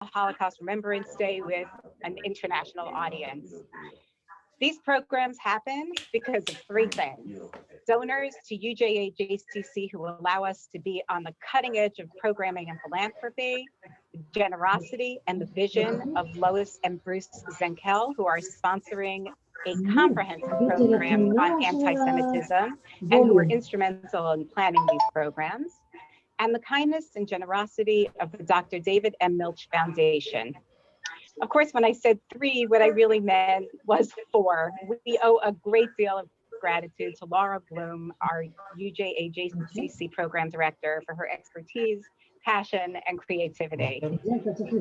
Holocaust Remembrance Day with an international audience. These programs happen because of three things: donors to UJA-JCC who allow us to be on the cutting edge of programming and philanthropy, generosity, and the vision of Lois and Bruce Zenkel, who are sponsoring a comprehensive program on anti-Semitism and who were instrumental in planning these programs, and the kindness and generosity of the Dr. David M. Milch Foundation. Of course, when I said three, what I really meant was four. We owe a great deal of gratitude to Laura Bloom, our UJA-JCC program director, for her expertise, passion, and creativity.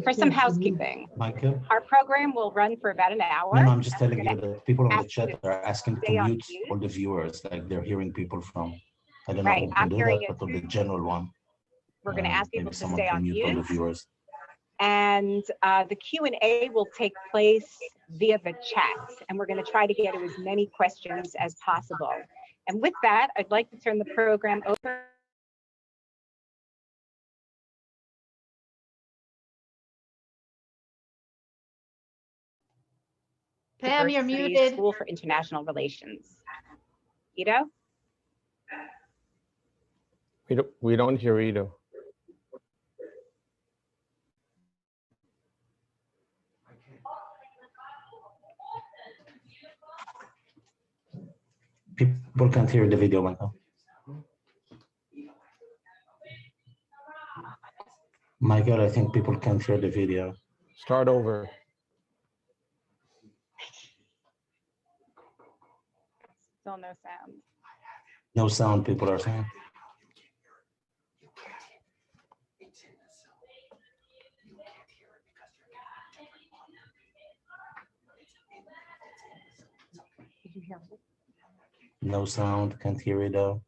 For some housekeeping, Michael? Our program will run for about an hour. No, I'm just telling you that people on the chat are asking to mute all the viewers, like they're hearing people from, I don't know who can do that, but on the general one. We're going to ask people to stay on mute. All the viewers. And the Q&A will take place via the chat, and we're going to try to get to as many questions as possible. And with that, I'd like to turn the program over. Pam, you're muted. School for International Relations. Ido? We don't hear Ido. People can't hear the video, Michael. Michael, I think people can't hear the video. Start over. Still no sound. No sound, people are saying. Did you hear me? No sound, can't hear it though.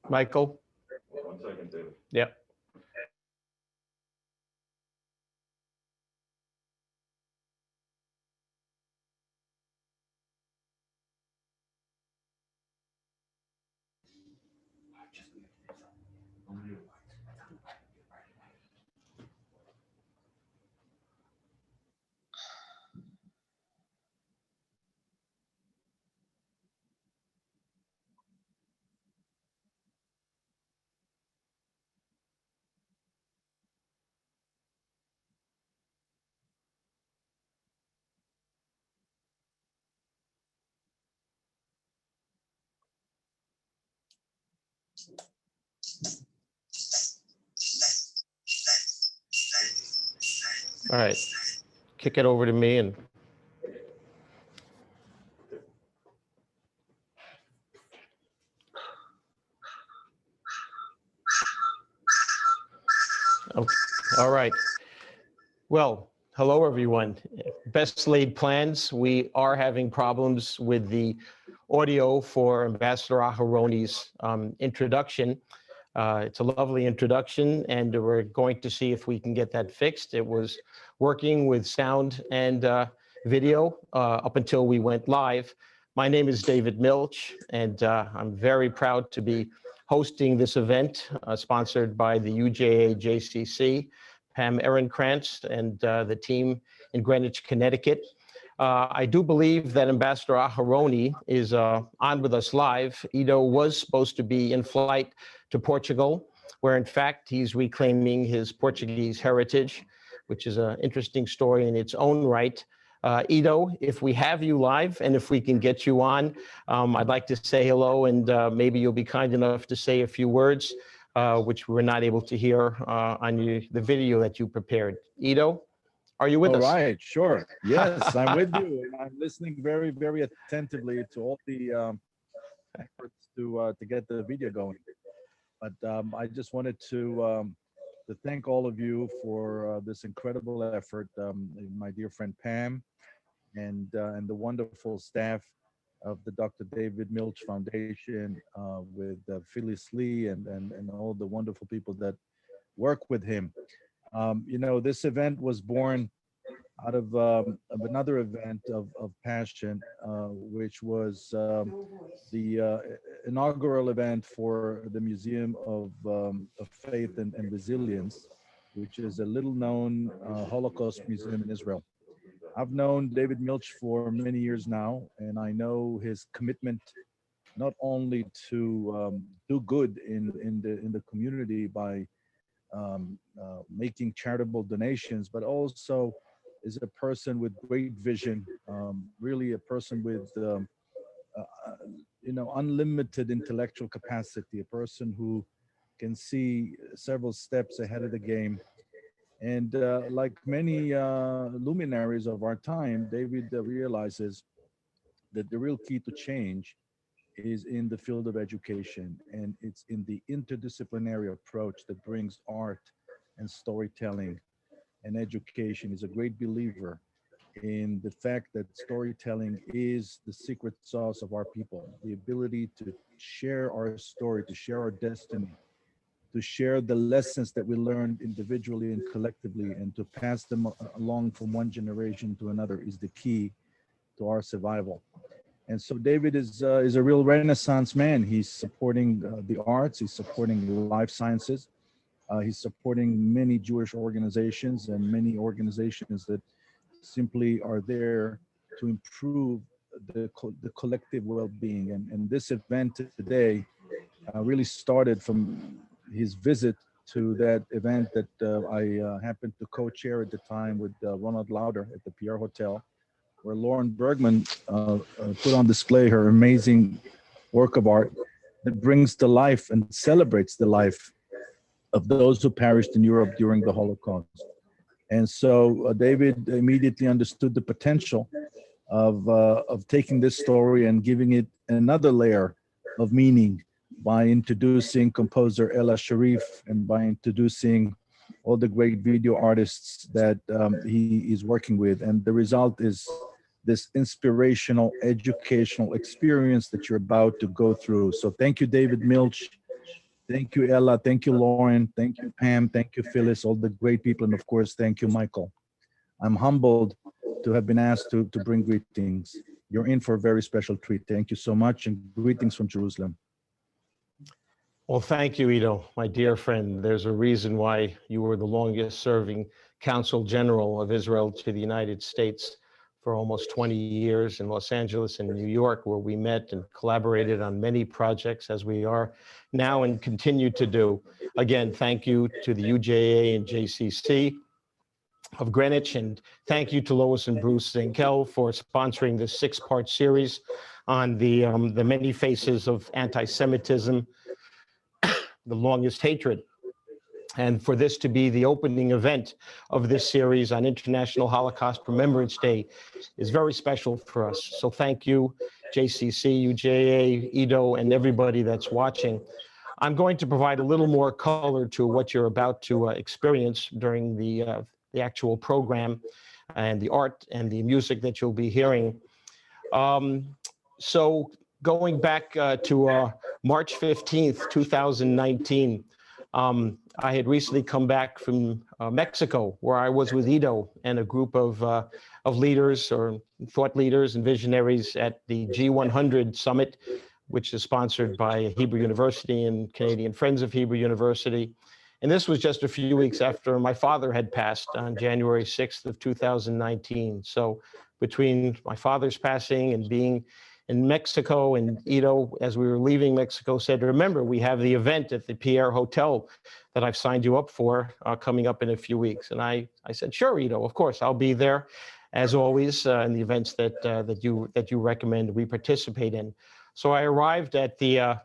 Michael? 1 second, David. Yep. All right, kick it over to me and okay. All right. Well, hello everyone. Best laid plans. We are having problems with the audio for Ambassador Aharoni's introduction. It's a lovely introduction, and we're going to see if we can get that fixed. It was working with sound and video up until we went live. My name is David Milch, and I'm very proud to be hosting this event sponsored by the UJA-JCC, Pam Ehrenkrantz, and the team in Greenwich, Connecticut. I do believe that Ambassador Aharoni is on with us live. Ido was supposed to be in flight to Portugal, where in fact he's reclaiming his Portuguese heritage, which is an interesting story in its own right. Ido, if we have you live and if we can get you on, I'd like to say hello, and maybe you'll be kind enough to say a few words, which we're not able to hear on the video that you prepared. Ido, are you with us? All right, sure. Yes, I'm with you. And I'm listening very, very attentively to all the efforts to get the video going. But I just wanted to thank all of you for this incredible effort. My dear friend Pam, and the wonderful staff of the Dr. David Milch Foundation with Phyllis Lee and all the wonderful people that work with him. You know, this event was born out of another event of passion, which was the inaugural event for the Museum of Faith and Resilience, which is a little known Holocaust museum in Israel. I've known David Milch for many years now, and I know his commitment not only to do good in the community by making charitable donations, but also is a person with great vision, really a person with you know, unlimited intellectual capacity, a person who can see several steps ahead of the game. And like many luminaries of our time, David realizes that the real key to change is in the field of education, and it's in the interdisciplinary approach that brings art and storytelling and education. He's a great believer in the fact that storytelling is the secret sauce of our people, the ability to share our story, to share our destiny, to share the lessons that we learned individually and collectively, and to pass them along from one generation to another is the key to our survival. And so David is a real Renaissance man. He's supporting the arts, he's supporting life sciences, he's supporting many Jewish organizations and many organizations that simply are there to improve the collective well-being. And this event today really started from his visit to that event that I happened to co-chair at the time with Ronald Lauder at the Pierre Hotel, where Lauren Bergman put on display her amazing work of art that brings to life and celebrates the life of those who perished in Europe during the Holocaust. And so David immediately understood the potential of taking this story and giving it another layer of meaning by introducing composer Ella Sharif and by introducing all the great video artists that he is working with. And the result is this inspirational, educational experience that you're about to go through. So thank you, David Milch. Thank you, Ella. Thank you, Lauren. Thank you, Pam. Thank you, Phyllis, all the great people. And of course, thank you, Michael. I'm humbled to have been asked to bring greetings. You're in for a very special treat. Thank you so much, and greetings from Jerusalem. Well, thank you, Ido, my dear friend. There's a reason why you were the longest serving Consul General of Israel to the United States for almost 20 years in Los Angeles and New York, where we met and collaborated on many projects, as we are now and continue to do. Again, thank you to the UJA and JCC of Greenwich, and thank you to Lois and Bruce Zinkel for sponsoring this 6-part series on the many faces of anti-Semitism, the longest hatred. And for this to be the opening event of this series on International Holocaust Remembrance Day is very special for us. So thank you, JCC, UJA, Ido, and everybody that's watching. I'm going to provide a little more color to what you're about to experience during the actual program and the art and the music that you'll be hearing. So going back to March 15th, 2019, I had recently come back from Mexico, where I was with Ido and a group of leaders or thought leaders and visionaries at the G100 summit, which is sponsored by Hebrew University and Canadian Friends of Hebrew University. And this was just a few weeks after my father had passed on January 6th of 2019. So between my father's passing and being in Mexico, and Ido, as we were leaving Mexico, said, remember, we have the event at the Pierre Hotel that I've signed you up for coming up in a few weeks. And I said, sure, Ido, of course, I'll be there, as always, in the events that you recommend we participate in. So I arrived at the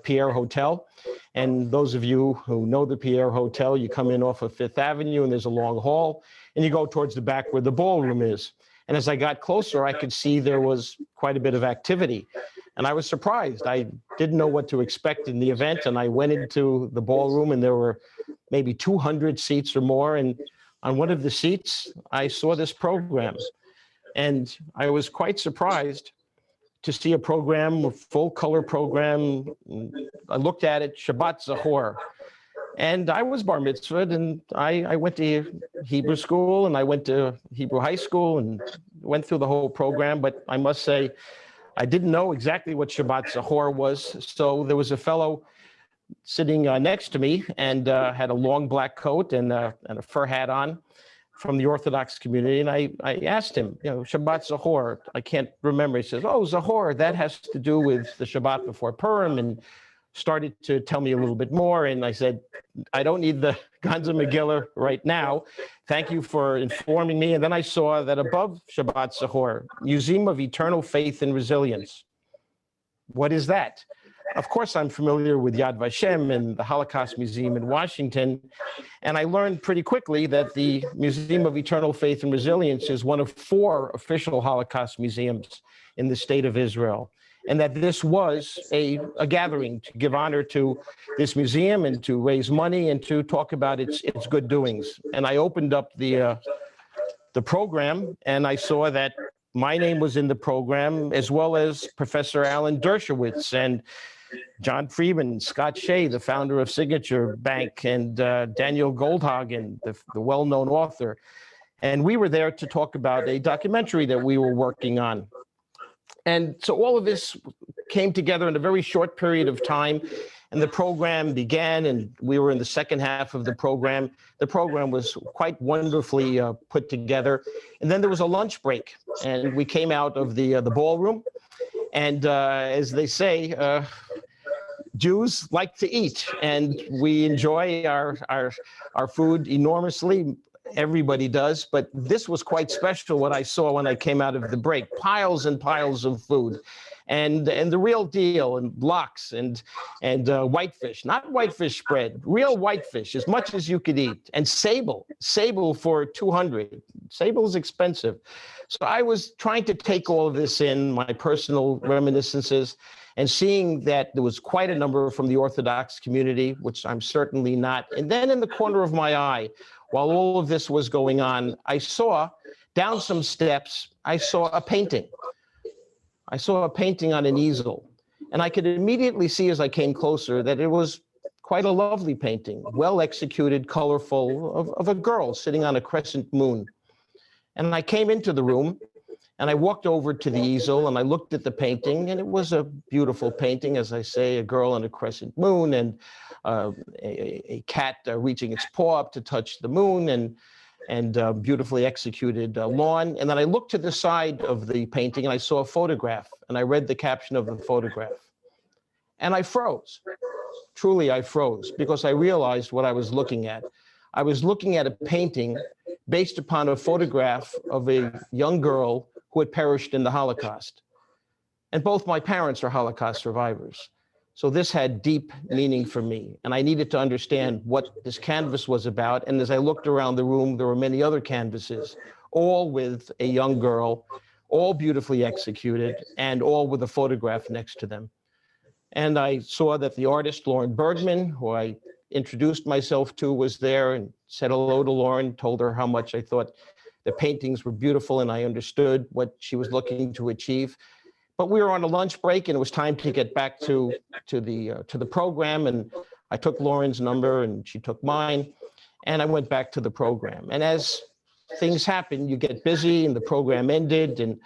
Pierre Hotel. And those of you who know the Pierre Hotel, you come in off of Fifth Avenue and there's a long hall, and you go towards the back where the ballroom is. And as I got closer, I could see there was quite a bit of activity. And I was surprised. I didn't know what to expect in the event. And I went into the ballroom and there were maybe 200 seats or more. And on one of the seats, I saw this program. And I was quite surprised to see a program, a full color program. I looked at it, Shabbat Zachor. And I was bar mitzvahed, and I went to Hebrew school, and I went to Hebrew high school, and went through the whole program. But I must say, I didn't know exactly what Shabbat Zachor was. So there was a fellow sitting next to me, and had a long black coat and a fur hat on from the Orthodox community. And I asked him, Shabbat Zachor, I can't remember. He says, oh, Zachor, that has to do with the Shabbat before Purim, and started to tell me a little bit more. And I said, I don't need the Ganza Megillah right now. Thank you for informing me. And then I saw that above Shabbat Zachor, Museum of Eternal Faith and Resilience. What is that? Of course, I'm familiar with Yad Vashem and the Holocaust Museum in Washington. And I learned pretty quickly that the Museum of Eternal Faith and Resilience is one of 4 official Holocaust museums in the state of Israel. And that this was a gathering to give honor to this museum and to raise money and to talk about its good doings. And I opened up the program, and I saw that my name was in the program, as well as Professor Alan Dershowitz and John Friedman, Scott Shea, the founder of Signature Bank, and Daniel Goldhagen, the well-known author. And we were there to talk about a documentary that we were working on. And so all of this came together in a very short period of time, and the program began, and we were in the second half of the program. The program was quite wonderfully put together. And then there was a lunch break, and we came out of the ballroom. And as they say, Jews like to eat, and we enjoy our food enormously. Everybody does, but this was quite special what I saw when I came out of the break. Piles and piles of food, and the real deal, and lox and whitefish, not whitefish spread, real whitefish, as much as you could eat, and sable for 200. Sable is expensive. So I was trying to take all of this in, my personal reminiscences, and seeing that there was quite a number from the Orthodox community, which I'm certainly not. And then in the corner of my eye, while all of this was going on, I saw down some steps, I saw a painting. I saw a painting on an easel. And I could immediately see as I came closer that it was quite a lovely painting, well executed, colorful, of a girl sitting on a crescent moon. And I came into the room and I walked over to the easel and I looked at the painting, and it was a beautiful painting, as I say, a girl on a crescent moon, and a cat reaching its paw up to touch the moon, and beautifully executed lawn. And then I looked to the side of the painting and I saw a photograph, and I read the caption of the photograph. And I froze. Truly, I froze, because I realized what I was looking at. I was looking at a painting based upon a photograph of a young girl who had perished in the Holocaust. And both my parents are Holocaust survivors. So this had deep meaning for me, and I needed to understand what this canvas was about. And as I looked around the room, there were many other canvases, all with a young girl, all beautifully executed, and all with a photograph next to them. And I saw that the artist, Lauren Bergman, who I introduced myself to, was there, and said hello to Lauren, told her how much I thought the paintings were beautiful, and I understood what she was looking to achieve. But we were on a lunch break, and it was time to get back to the program. And I took Lauren's number and she took mine, and I went back to the program. And as things happen, you get busy and the program ended, and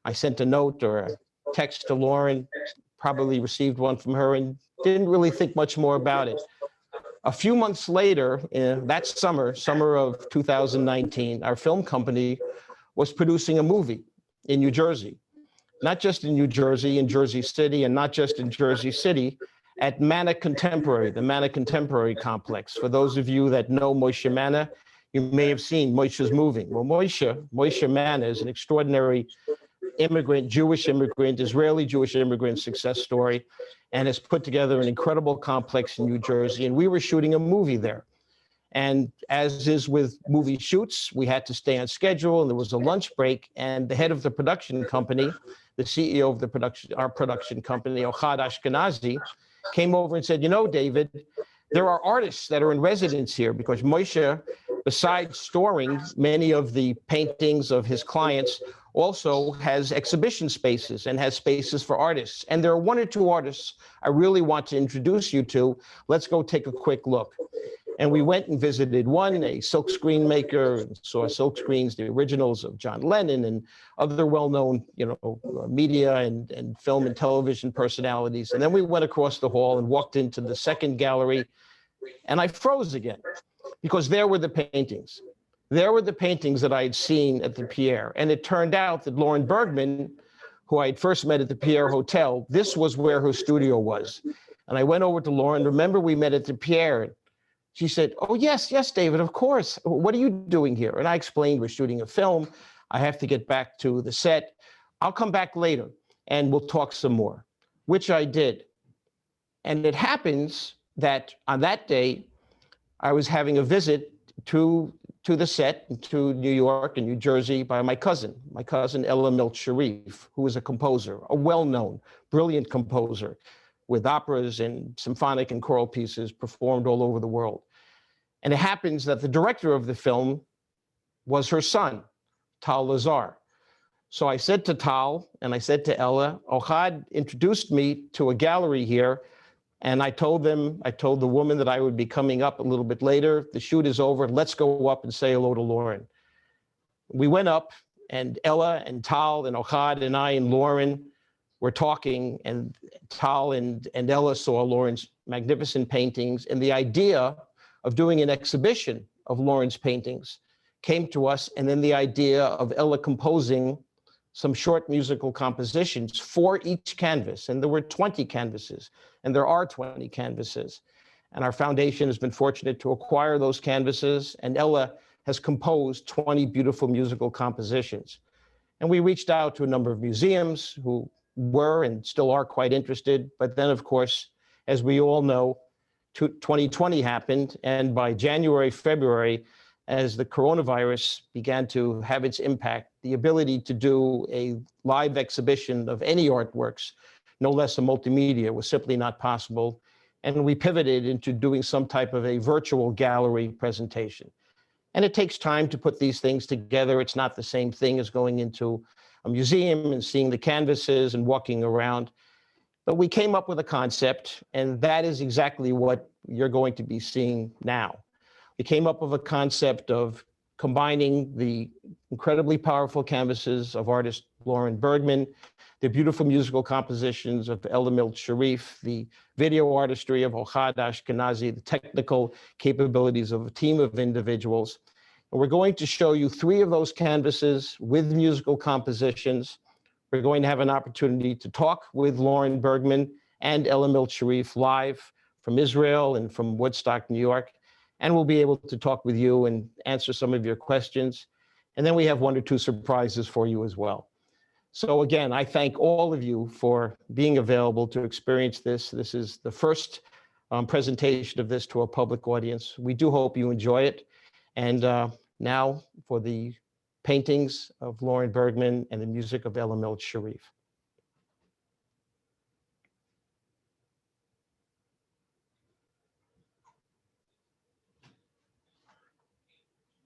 I sent a note or a text to Lauren, probably received one from her, and didn't really think much more about it. A few months later, that summer of 2019, our film company was producing a movie in New Jersey. Not just in New Jersey, in Jersey City, and not just in Jersey City, at Manna Contemporary, the Manna Contemporary Complex. For those of you that know Moshe Manna, you may have seen Moshe's Moving. Well, Moshe Manna is an extraordinary immigrant, Jewish immigrant, Israeli Jewish immigrant success story, and has put together an incredible complex in New Jersey. And we were shooting a movie there. And as is with movie shoots, we had to stay on schedule, and there was a lunch break, and the head of the production company, the CEO of our production company, Ohad Ashkenazi, came over and said, you know, David, there are artists that are in residence here, because Moshe, besides storing many of the paintings of his clients, also has exhibition spaces and has spaces for artists. And there are one or two artists I really want to introduce you to. Let's go take a quick look. And we went and visited one, a silk screen maker, and saw silk screens, the originals of John Lennon and other well-known, media and film and television personalities. And then we went across the hall and walked into the second gallery, and I froze again, because there were the paintings. There were the paintings that I had seen at the Pierre. And it turned out that Lauren Bergman, who I had first met at the Pierre Hotel, this was where her studio was. And I went over to Lauren. Remember, we met at the Pierre. She said, oh, yes, David, of course. What are you doing here? And I explained, we're shooting a film. I have to get back to the set. I'll come back later and we'll talk some more, which I did. And it happens that on that day, I was having a visit to the set, to New York and New Jersey, by my cousin Ella Milt Sharif, who is a composer, a well-known, brilliant composer, with operas and symphonic and choral pieces performed all over the world. And it happens that the director of the film was her son, Tal Lazar. So I said to Tal and I said to Ella, Ohad introduced me to a gallery here, and I told the woman that I would be coming up a little bit later. The shoot is over, let's go up and say hello to Lauren. We went up, and Ella and Tal and Ohad and I and Lauren were talking, and Tal and Ella saw Lauren's magnificent paintings, and the idea of doing an exhibition of Lauren's paintings came to us, and then the idea of Ella composing some short musical compositions for each canvas. And there were 20 canvases, and there are 20 canvases. And our foundation has been fortunate to acquire those canvases, and Ella has composed 20 beautiful musical compositions. And we reached out to a number of museums who were and still are quite interested. But then, of course, as we all know, 2020 happened. And by January, February, as the coronavirus began to have its impact, the ability to do a live exhibition of any artworks, no less a multimedia, was simply not possible. And we pivoted into doing some type of a virtual gallery presentation. And it takes time to put these things together. It's not the same thing as going into a museum and seeing the canvases and walking around. But we came up with a concept, and that is exactly what you're going to be seeing now. We came up with a concept of combining the incredibly powerful canvases of artist Lauren Bergman, the beautiful musical compositions of Ella Milt Sharif, the video artistry of Ohad Ashkenazi, the technical capabilities of a team of individuals. And we're going to show you 3 of those canvases with musical compositions. We're going to have an opportunity to talk with Lauren Bergman and Ella Milt Sharif live from Israel and from Woodstock, New York. And we'll be able to talk with you and answer some of your questions. And then we have 1 or 2 surprises for you as well. So again, I thank all of you for being available to experience this. This is the first presentation of this to a public audience. We do hope you enjoy it. And now for the paintings of Lauren Bergman and the music of Ella Milt Sharif.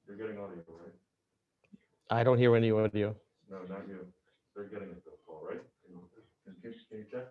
You're getting audio, right? I don't hear any audio. No, not you. They're getting it, Paul, right? Can you check?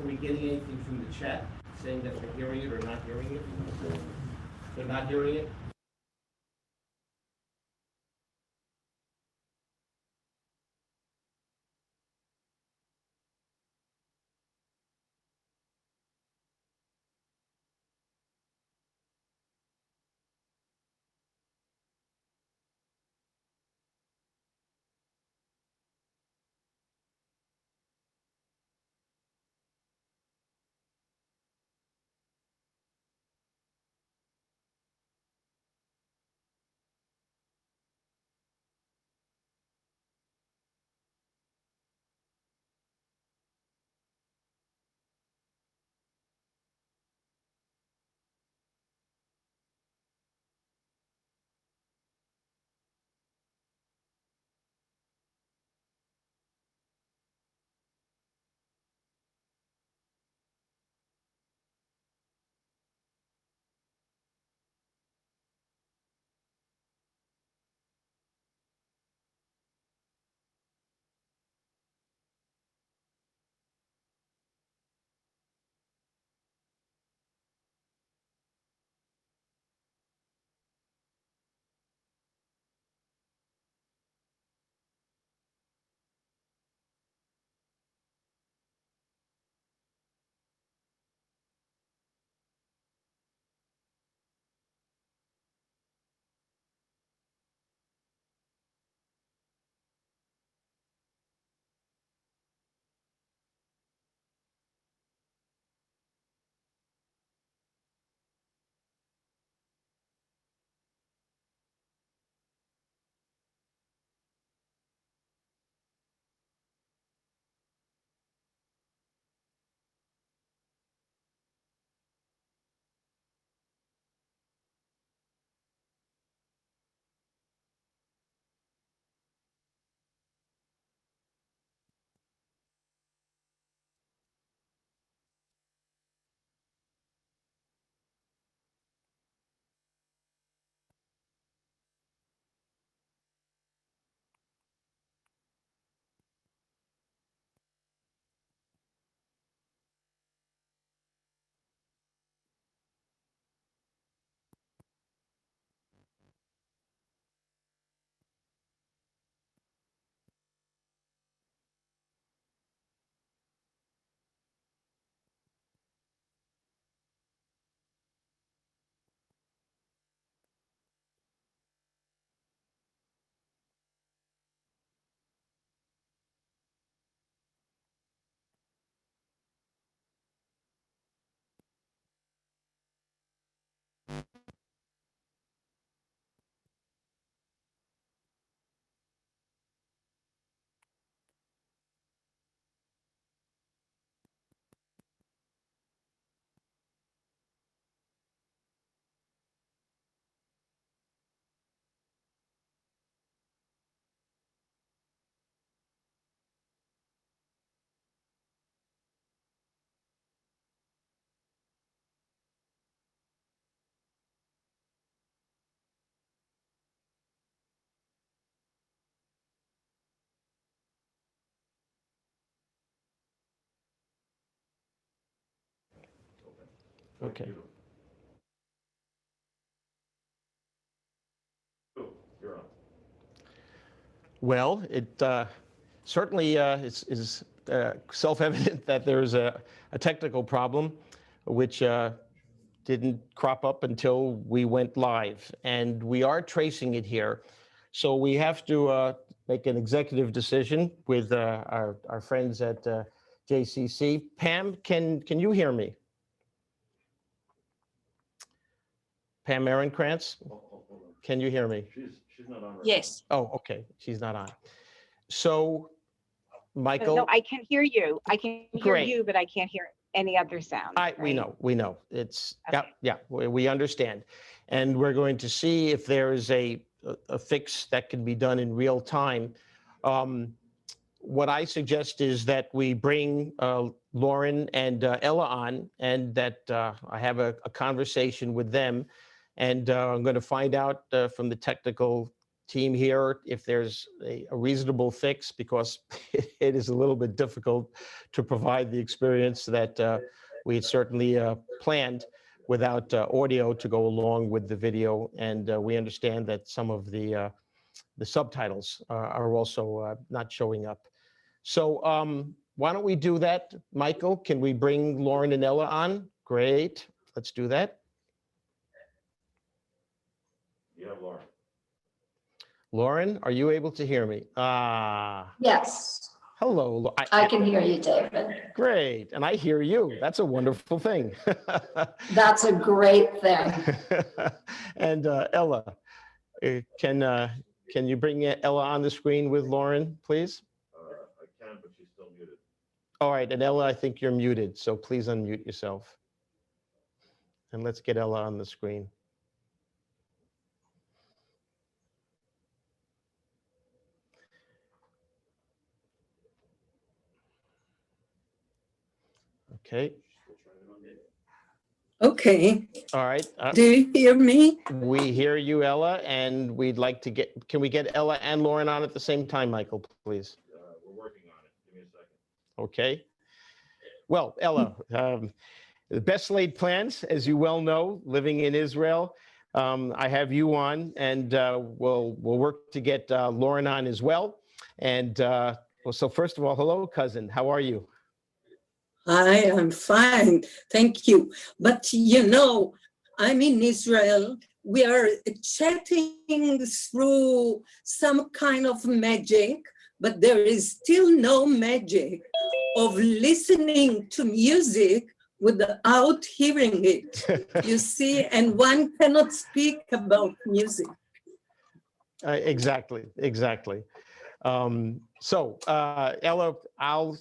we getting anything from the chat saying that they're hearing it or not hearing it? They're not hearing it? Okay. You're on. Well, it certainly is self-evident that there's a technical problem which didn't crop up until we went live. And we are tracing it here. So we have to make an executive decision with our friends at JCC. Pam, can you hear me? Pam Ehrenkrantz, Hold on. can you hear me? She's not on right Yes. Oh, okay, she's not on. So, Michael. No, I can hear you. I can hear Great. you, but I can't hear any other sound. We right? know. It's, Okay. yeah, we understand. And we're going to see if there is a fix that can be done in real time. What I suggest is that we bring Lauren and Ella on, and that I have a conversation with them. And I'm going to find out from the technical team here if there's a reasonable fix, because it is a little bit difficult to provide the experience that we had certainly planned without audio to go along with the video. And we understand that some of the subtitles are also not showing up. So why don't we do that? Michael, can we bring Lauren and Ella on? Great, let's do that. You have Lauren. Lauren, are you able to hear me? Yes, Hello. I can hear you, David. Great, and I hear you. That's a wonderful thing. That's a great thing. And Ella, can you bring Ella on the screen with Lauren, please? I can, but she's still muted. All right, and Ella, I think you're muted, so please unmute yourself. And let's get Ella on the screen. Okay. Okay, All right. do you hear me? We hear you, Ella, and we'd like to can we get Ella and Lauren on at the same time, Michael, please? We're working on it. Give me a second. Okay. Well, Ella, the best laid plans, as you well know, living in Israel. I have you on, and we'll work to get Lauren on as well. And well, so first of all, hello, cousin. How are you? I am fine, thank you. But you know, I'm in Israel. We are chatting through some kind of magic, but there is still no magic of listening to music without hearing it. You see, and one cannot speak about music. Exactly. So Ella, I'll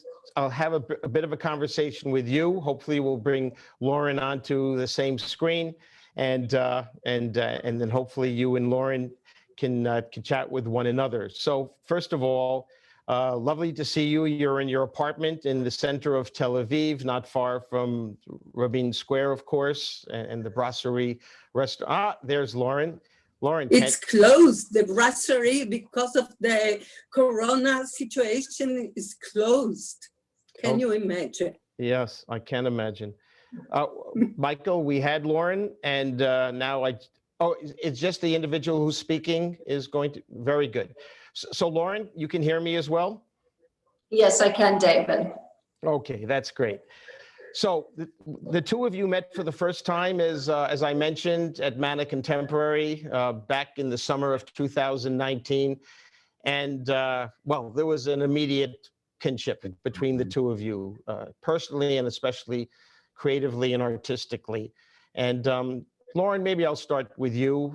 have a bit of a conversation with you. Hopefully we'll bring Lauren onto the same screen, and then hopefully you and Lauren can chat with one another. So first of all, lovely to see you. You're in your apartment in the center of Tel Aviv, not far from Rabin Square, of course, and the Brasserie restaurant. Ah, there's Lauren. Lauren, it's closed. The brasserie, because of the corona situation, is closed. Can you imagine? Yes, I can imagine. Michael, we had Lauren, and now it's just the individual who's speaking is going to, very good. So Lauren, you can hear me as well? Yes, I can, David. Okay, that's great. So the two of you met for the first time, as I mentioned, at Manna Contemporary back in the summer of 2019. And well, there was an immediate kinship between the two of you, personally and especially creatively and artistically. And Lauren, maybe I'll start with you.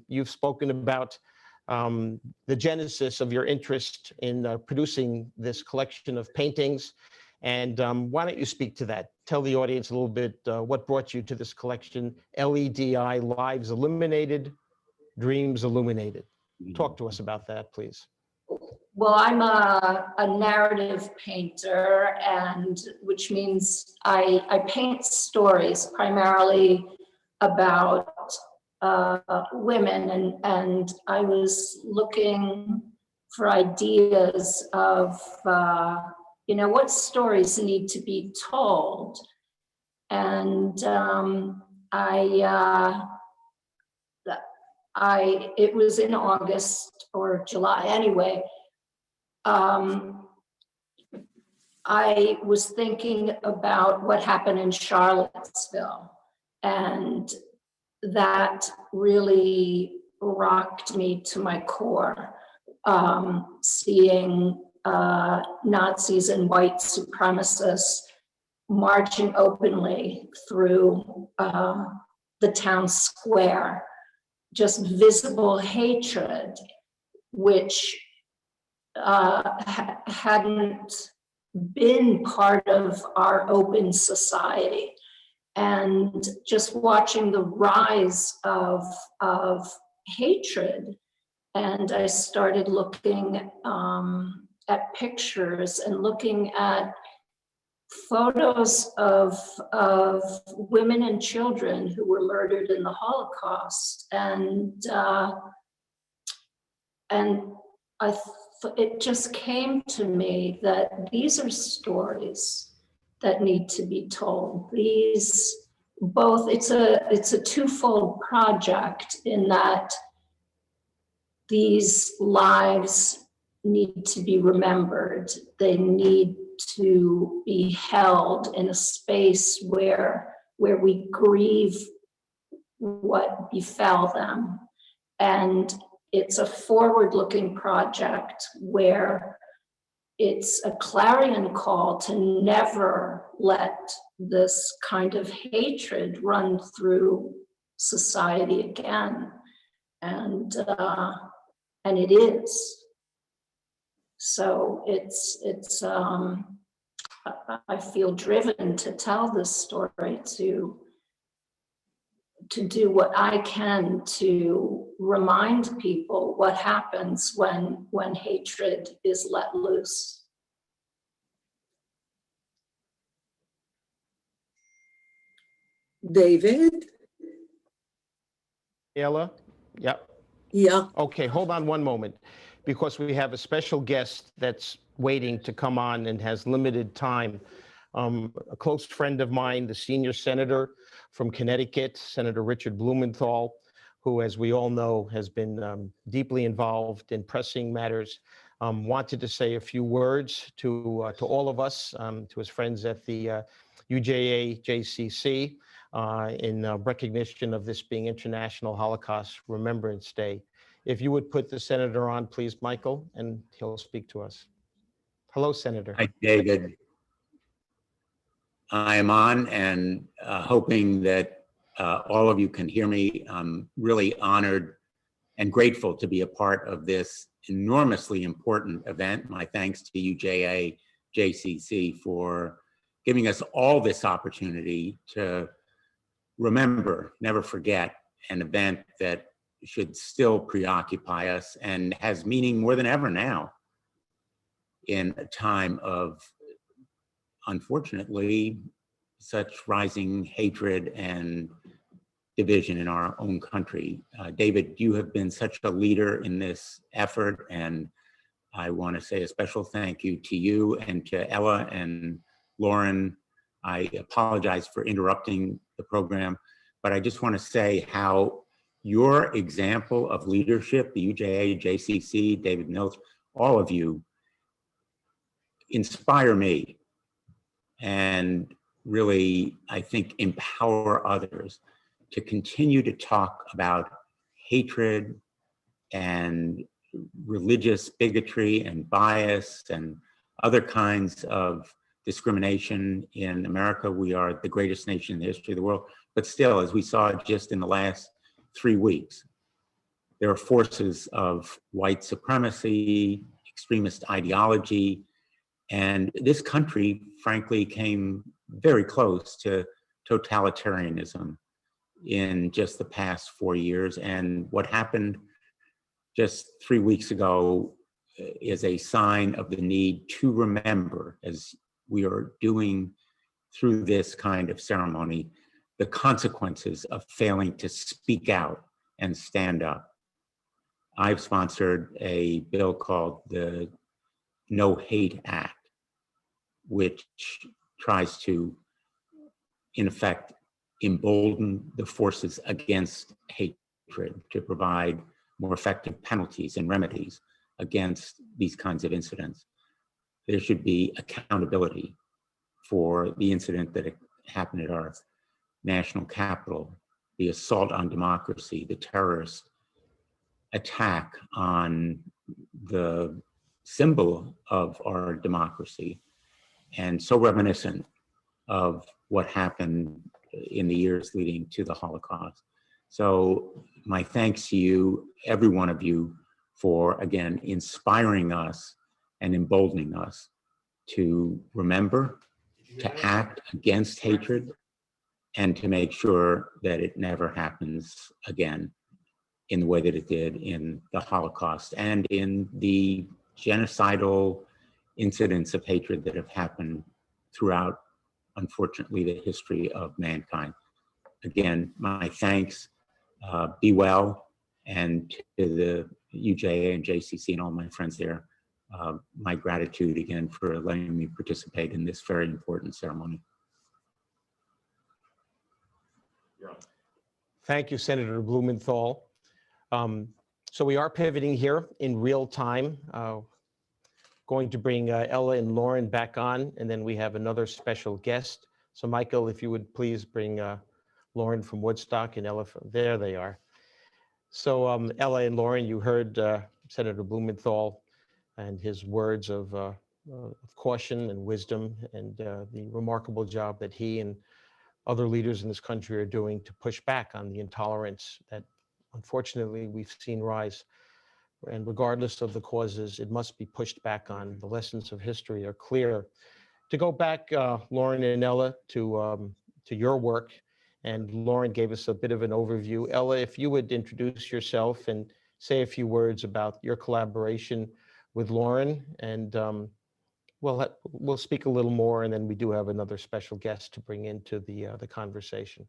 You've spoken about the genesis of your interest in producing this collection of paintings. And why don't you speak to that? Tell the audience a little bit what brought you to this collection, LEDI, Lives Illuminated, Dreams Illuminated. Talk to us about that, please. Well, I'm a narrative painter, and which means I paint stories primarily about women, and I was looking for ideas of you know, what stories need to be told. And it was in August or July anyway. I was thinking about what happened in Charlottesville, and that really rocked me to my core, seeing Nazis and white supremacists marching openly through the town square, just visible hatred, which hadn't been part of our open society. And just watching the rise of hatred. And I started looking at pictures and looking at photos of women and children who were murdered in the Holocaust. And it just came to me that these are stories that need to be told. These both, it's a twofold project in that these lives need to be remembered. They need to be held in a space where we grieve what befell them. And it's a forward-looking project where it's a clarion call to never let this kind of hatred run through society again. And it is. So I feel driven to tell this story, to do what I can to remind people what happens when hatred is let loose. David? Ella? Yep. Yeah. Okay, hold on one moment, because we have a special guest that's waiting to come on and has limited time. A close friend of mine, the senior senator from Connecticut, Senator Richard Blumenthal, who, as we all know, has been deeply involved in pressing matters, wanted to say a few words to all of us, to his friends at the UJA-JCC, in recognition of this being International Holocaust Remembrance Day. If you would put the senator on, please, Michael, and he'll speak to us. Hello, Senator. Hi, David. I am on and hoping that all of you can hear me. I'm really honored and grateful to be a part of this enormously important event. My thanks to UJA-JCC for giving us all this opportunity to remember, never forget, an event that should still preoccupy us and has meaning more than ever now in a time of, unfortunately, such rising hatred and division in our own country. David, you have been such a leader in this effort, and I want to say a special thank you to you and to Ella and Lauren. I apologize for interrupting the program, but I just want to say how your example of leadership, the UJA, JCC, David Mills, all of you inspire me and really, I think, empower others to continue to talk about hatred and religious bigotry and bias and other kinds of discrimination in America. We are the greatest nation in the history of the world, but still, as we saw just in the last 3 weeks, there are forces of white supremacy, extremist ideology, and this country, frankly, came very close to totalitarianism in just the past 4 years. And what happened just 3 weeks ago is a sign of the need to remember, as we are doing through this kind of ceremony, the consequences of failing to speak out and stand up. I've sponsored a bill called the No Hate Act, which tries to, in effect, embolden the forces against hatred to provide more effective penalties and remedies against these kinds of incidents. There should be accountability for the incident that happened at our national capital, the assault on democracy, the terrorist attack on the symbol of our democracy, and so reminiscent of what happened in the years leading to the Holocaust. So my thanks to you, every one of you, for, again, inspiring us and emboldening us to remember, to act against hatred, and to make sure that it never happens again in the way that it did in the Holocaust and in the genocidal incidents of hatred that have happened throughout, unfortunately, the history of mankind. Again, my thanks. Be well, and to the UJA and JCC and all my friends there, my gratitude again for letting me participate in this very important ceremony. Thank you, Senator Blumenthal. So we are pivoting here in real time. Going to bring Ella and Lauren back on, and then we have another special guest. So Michael, if you would please bring Lauren from Woodstock and Ella from, there they are. So Ella and Lauren, you heard Senator Blumenthal and his words of caution and wisdom, and the remarkable job that he and other leaders in this country are doing to push back on the intolerance that unfortunately we've seen rise. And regardless of the causes, it must be pushed back on. The lessons of history are clear. To go back, Lauren and Ella, to your work, and Lauren gave us a bit of an overview. Ella, if you would introduce yourself and say a few words about your collaboration with Lauren, and we'll speak a little more, and then we do have another special guest to bring into the conversation.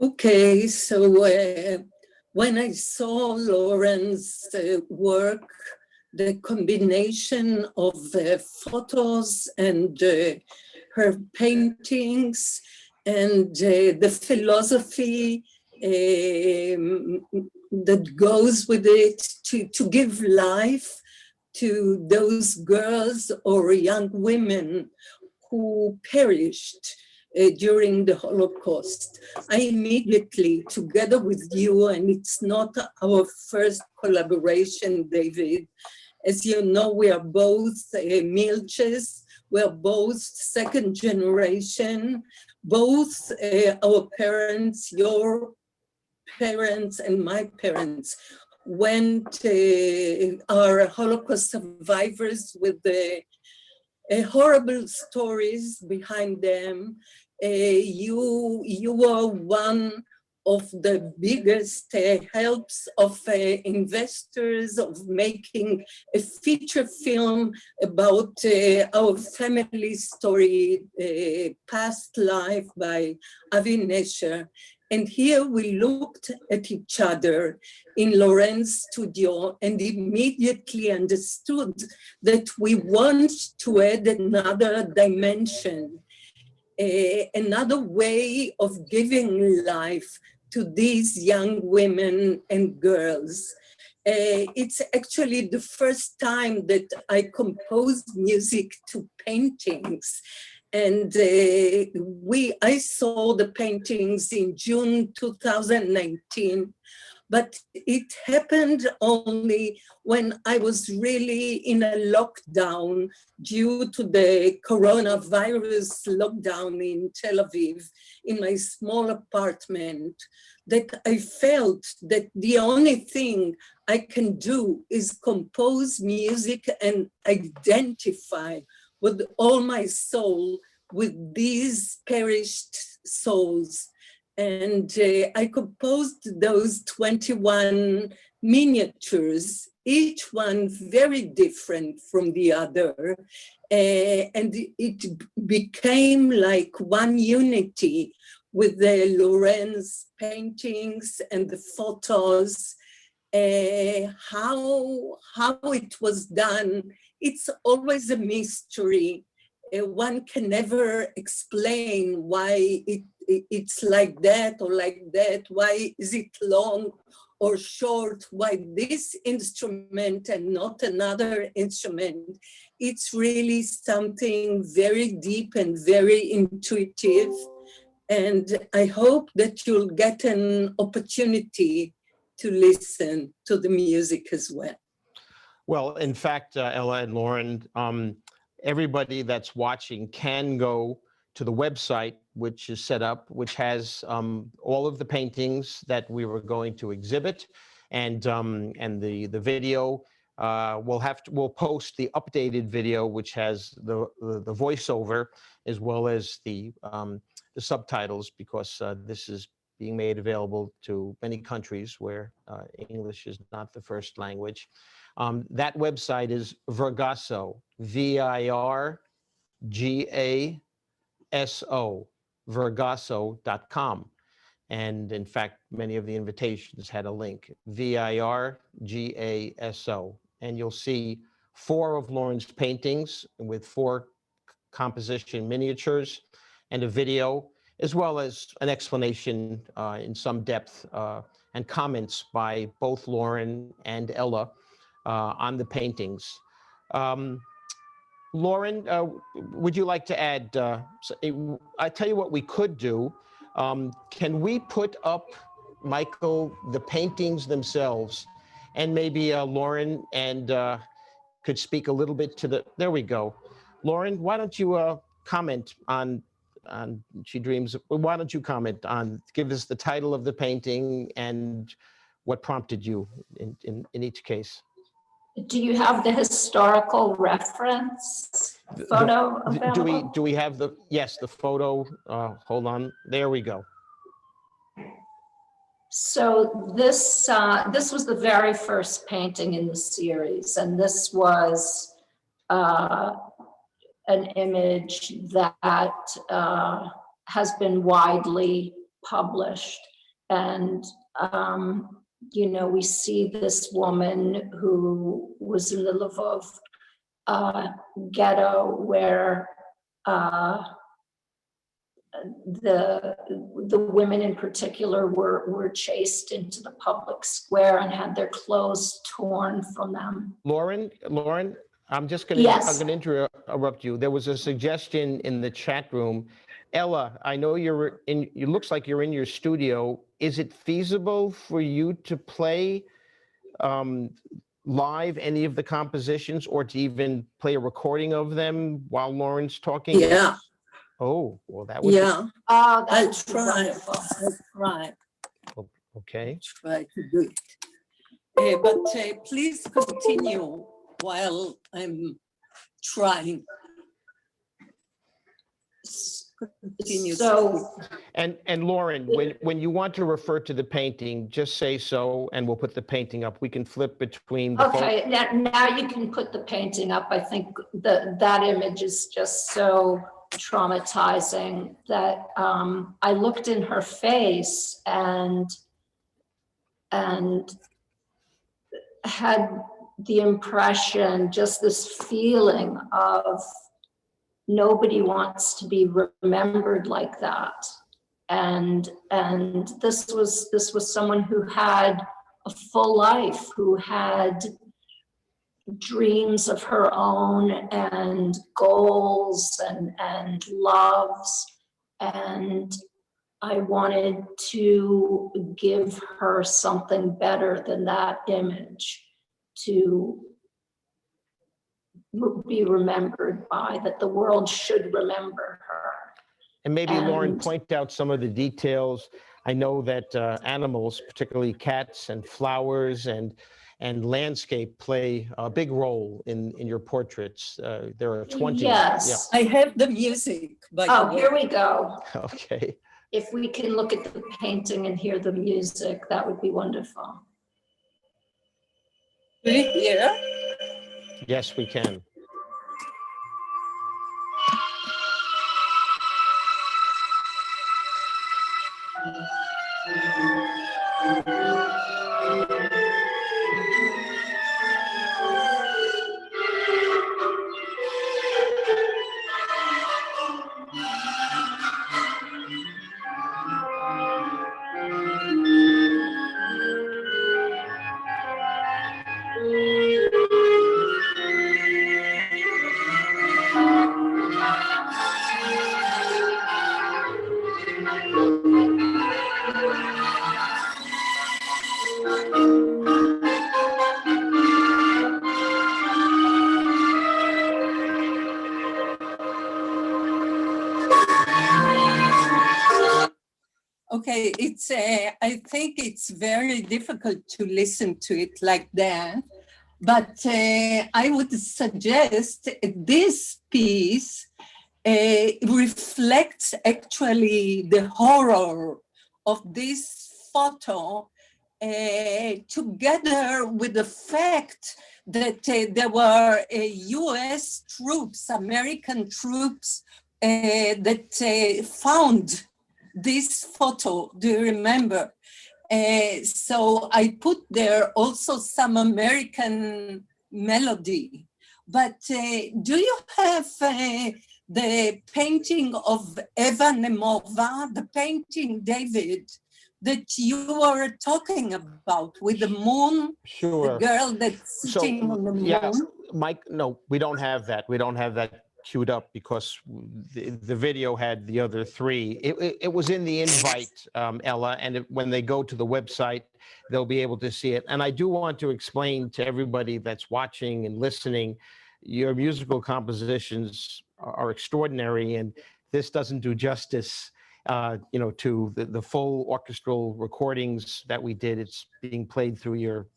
Okay, so when I saw Lauren's work, the combination of photos and her paintings and the philosophy that goes with it to give life to those girls or young women who perished during the Holocaust, I immediately, together with you, and it's not our first collaboration, David, as you know, we are both Milches, we are both second generation, both our parents, your parents and my parents went, are Holocaust survivors with the horrible stories behind them. You were one of the biggest helps of investors of making a feature film about our family story, past life by Avi Nesher. And here we looked at each other in Lauren's studio and immediately understood that we want to add another dimension, another way of giving life to these young women and girls. It's actually the first time that I composed music to paintings. And I saw the paintings in June 2019, but it happened only when I was really in a lockdown due to the coronavirus lockdown in Tel Aviv, in my small apartment, that I felt that the only thing I can do is compose music and identify with all my soul with these perished souls. And I composed those 21 miniatures, each one very different from the other. And it became like one unity with the Lauren's paintings and the photos. How it was done, it's always a mystery. One can never explain why it's like that or like that. Why is it long or short? Why this instrument and not another instrument? It's really something very deep and very intuitive. And I hope that you'll get an opportunity to listen to the music as well. Well, in fact, Ella and Lauren, everybody that's watching can go to the website, which is set up, which has all of the paintings that we were going to exhibit, and the video. We'll post the updated video, which has the voiceover as well as the subtitles, because this is being made available to many countries where English is not the first language. That website is Virgasso, VIRGASO, Virgasso.com. And in fact, many of the invitations had a link, VIRGASO. And you'll see 4 of Lauren's paintings with 4 composition miniatures and a video, as well as an explanation in some depth and comments by both Lauren and Ella on the paintings. Lauren, would you like to add? I tell you what we could do. Can we put up, Michael, the paintings themselves, and maybe Lauren and could speak a little bit to the, there we go. Lauren, why don't you comment on She Dreams, why don't you comment on, give us the title of the painting and what prompted you in each case? Do you have the historical reference photo available? Do we have the, yes, the photo, hold on, there we go. So this was the very first painting in the series, and this was an image that has been widely published. And you know, we see this woman who was in the Lvov ghetto, where the women in particular were chased into the public square and had their clothes torn from them. Lauren, I'm just going to, Yes. I'm going to interrupt you. There was a suggestion in the chat room. Ella, I know you're in, it looks like you're in your studio. Is it feasible for you to play live any of the compositions, or to even play a recording of them while Lauren's talking? Yeah. Oh, well, that would Yeah, Oh, I'll that's try. wonderful. I'll try. Okay. Try to do it. But please continue while I'm trying. Continue. So, And Lauren, when you want to refer to the painting, just say so, and we'll put the painting up. We can flip between the okay, now you can put the painting up. I think that image is just so traumatizing that I looked in her face and had the impression, just this feeling of nobody wants to be remembered like that. And this was someone who had a full life, who had dreams of her own and goals and loves. And I wanted to give her something better than that image to be remembered by, that the world should remember her. And maybe Lauren, And- point out some of the details. I know that animals, particularly cats and flowers and landscape, play a big role in your portraits. There are 20. Yes. I have the music, by Oh, the way. here we go. Yeah. Okay. If we can look at the painting and hear the music, that would be wonderful. Do you hear? Yes, we can. Okay, it's I think it's very difficult to listen to it like that, but I would suggest this piece reflects actually the horror of this photo, together with the fact that there were US troops, American troops, that found this photo. Do you remember? So I put there also some American melody. But do you have the painting of Eva Nemova, the painting, David, that you were talking about with the moon? Sure. The girl that's sitting on the moon? Yeah, Mike, no, we don't have that. We don't have that queued up because the video had the other three. It was in the invite, Ella, and when they go to the website, they'll be able to see it. And I do want to explain to everybody that's watching and listening, your musical compositions are extraordinary, and this doesn't do justice, to the full orchestral recordings that we did. It's being played through your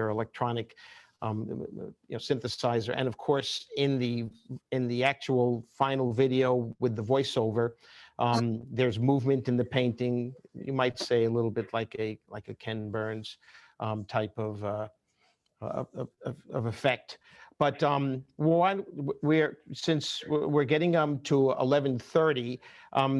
electronic synthesizer, and of course in the actual final video with the voiceover, there's movement in the painting. You might say a little bit like a Ken Burns type of effect. But since we're getting to 11:30,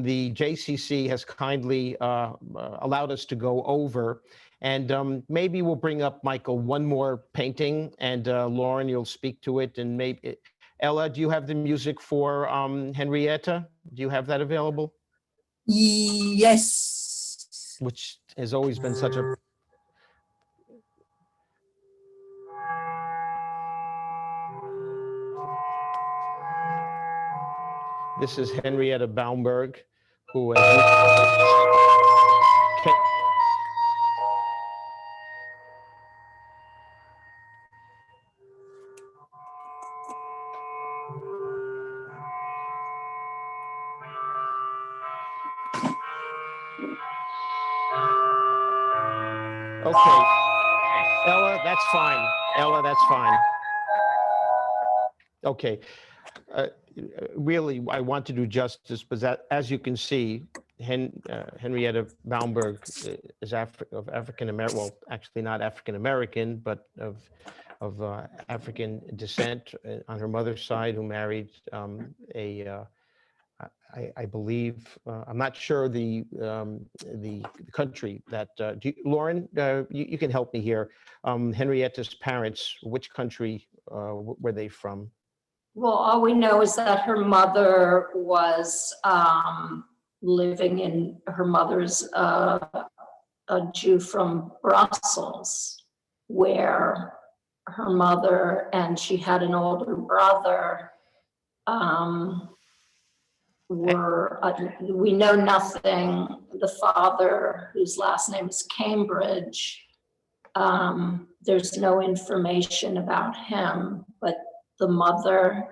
the JCC has kindly allowed us to go over. And maybe we'll bring up, Michael, one more painting, and Lauren, you'll speak to it. And maybe, Ella, do you have the music for Henrietta? Do you have that available? Yes. Which has always been such a... This is Henrietta Baumberg, who Okay, Ella, that's fine. Ella, that's fine. Okay, really, I want to do justice, but as you can see, Henrietta Baumberg is of African American, well, actually not African American, but of African descent on her mother's side, who married I believe, I'm not sure the country that, Lauren, you can help me here. Henrietta's parents, which country were they from? Well, all we know is that her mother was living in, her mother's a Jew from Brussels, where her mother, and she had an older brother, we know nothing. The father, whose last name is Cambridge, there's no information about him, but the mother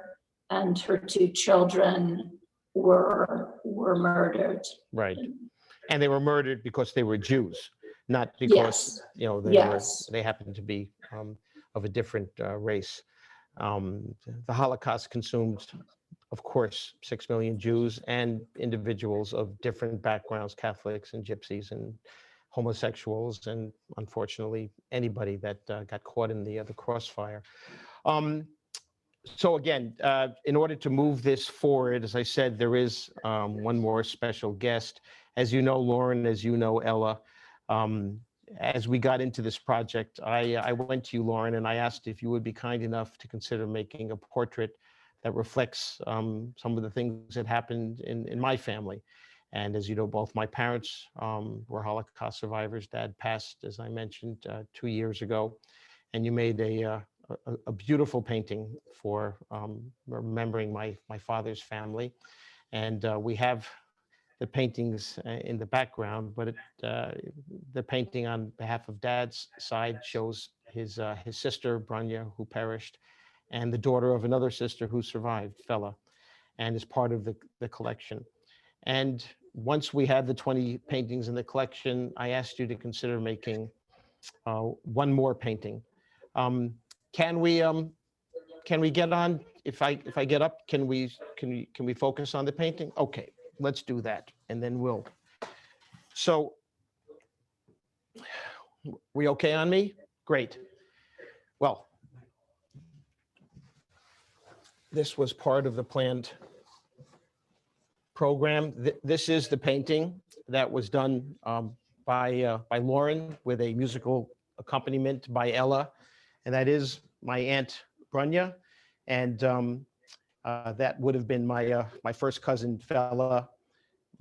and her two children were murdered. Right, and they were murdered because they were Jews, not because they happened to be of a different race. The Holocaust consumed, of course, 6 million Jews and individuals of different backgrounds, Catholics and Gypsies and homosexuals, and unfortunately anybody that got caught in the crossfire. So again, in order to move this forward, as I said, there is one more special guest. As you know, Lauren, as you know, Ella, as we got into this project, I went to you, Lauren, and I asked if you would be kind enough to consider making a portrait that reflects some of the things that happened in my family. And as you know, both my parents were Holocaust survivors. Dad passed, as I mentioned, 2 years ago. And you made a beautiful painting for remembering my father's family. And we have the paintings in the background, but the painting on behalf of Dad's side shows his sister, Branya, who perished, and the daughter of another sister who survived, Fela, and is part of the collection. And once we had the 20 paintings in the collection, I asked you to consider making one more painting. Can we get on, if I get up, can we focus on the painting? Okay, let's do that, and then we'll. So, we okay on me? Great. Well, this was part of the planned program. This is the painting that was done by Lauren with a musical accompaniment by Ella, and that is my Aunt Brunya, and that would have been my first cousin, Fella,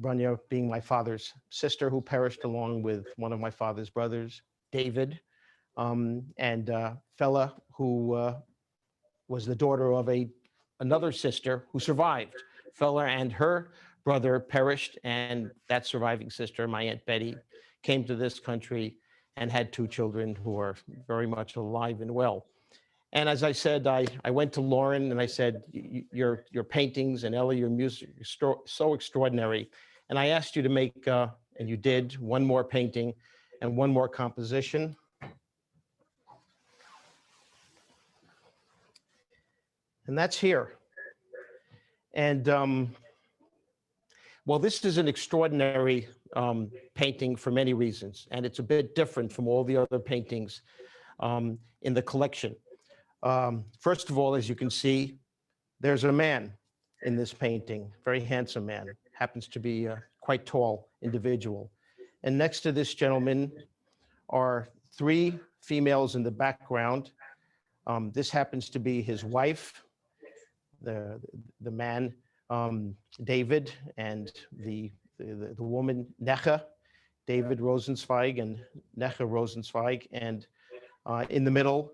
Brunya being my father's sister who perished along with one of my father's brothers, David, and Fella, who was the daughter of another sister who survived. Fella and her brother perished, and that surviving sister, my Aunt Betty, came to this country and had 2 children who are very much alive and well. And as I said, I went to Lauren and I said, your paintings and Ella, your music is so extraordinary. And I asked you to make, and you did, one more painting and one more composition. And that's here. And well, this is an extraordinary painting for many reasons, and it's a bit different from all the other paintings in the collection. First of all, as you can see, there's a man in this painting, very handsome man, happens to be a quite tall individual. And next to this gentleman are 3 females in the background. This happens to be his wife, the man, David, and the woman, Necha, David Rosenzweig and Necha Rosenzweig, and in the middle,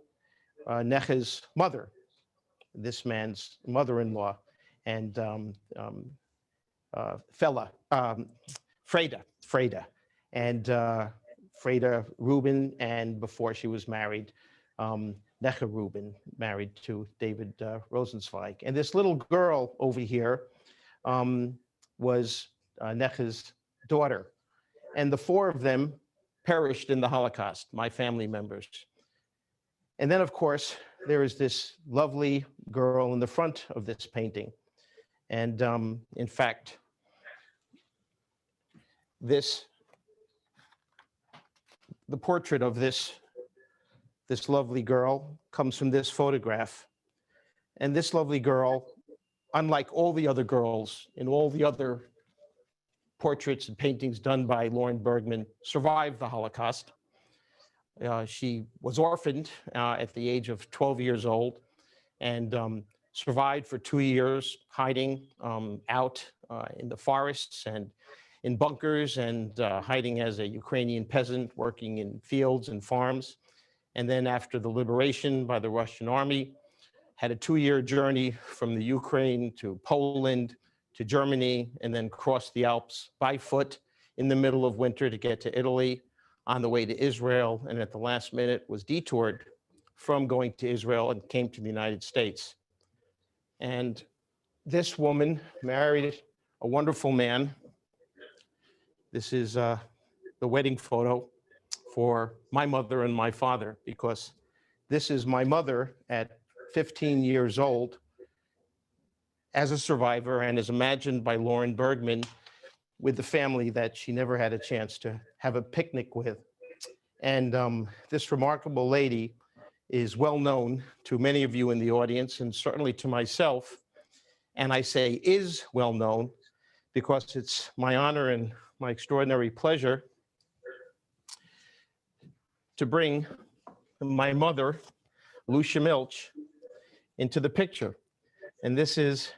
Necha's mother, this man's mother-in-law, and Freda, and Freda Rubin, and before she was married, Necha Rubin, married to David Rosenzweig. And this little girl over here was Necha's daughter. And the 4 of them perished in the Holocaust, my family members. And then, of course, there is this lovely girl in the front of this painting. And in fact, the portrait of this lovely girl comes from this photograph. And this lovely girl, unlike all the other girls in all the other portraits and paintings done by Lauren Bergman, survived the Holocaust. She was orphaned at the age of 12 years old and survived for 2 years, hiding out in the forests and in bunkers and hiding as a Ukrainian peasant working in fields and farms. And then after the liberation by the Russian army, had a 2-year journey from the Ukraine to Poland to Germany, and then crossed the Alps by foot in the middle of winter to get to Italy, on the way to Israel, and at the last minute was detoured from going to Israel and came to the United States. And this woman married a wonderful man. This is the wedding photo for my mother and my father, because this is my mother at 15 years old as a survivor and as imagined by Lauren Bergman with the family that she never had a chance to have a picnic with. And this remarkable lady is well known to many of you in the audience, and certainly to myself. And I say is well known because it's my honor and my extraordinary pleasure to bring my mother, Lucia Milch, into the picture. And this is,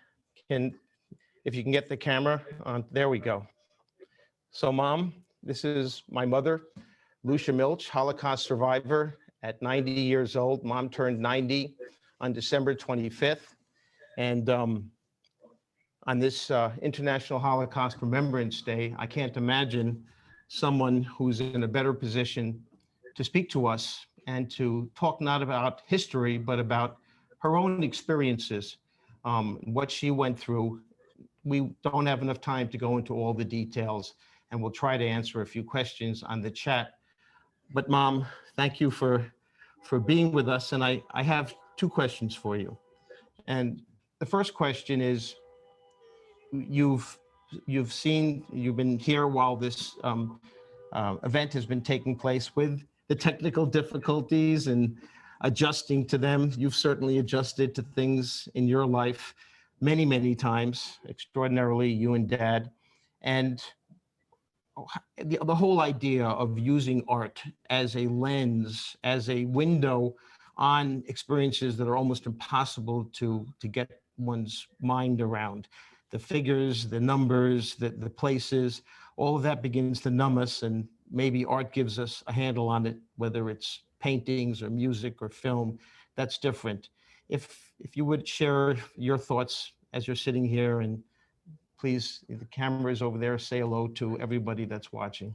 if you can get the camera on, there we go. So Mom, this is my mother, Lucia Milch, Holocaust survivor at 90 years old. Mom turned 90 on December 25th. And on this International Holocaust Remembrance Day, I can't imagine someone who's in a better position to speak to us and to talk not about history, but about her own experiences, what she went through. We don't have enough time to go into all the details, and we'll try to answer a few questions on the chat. But Mom, thank you for being with us. And I have 2 questions for you. And the first question is, you've been here while this event has been taking place with the technical difficulties and adjusting to them. You've certainly adjusted to things in your life. many, many times, extraordinarily, you and Dad. And the whole idea of using art as a lens, as a window on experiences that are almost impossible to get one's mind around. The figures, the numbers, the places, all of that begins to numb us, and maybe art gives us a handle on it, whether it's paintings or music or film. That's different. If you would share your thoughts as you're sitting here, and please, the camera is over there, say hello to everybody that's watching.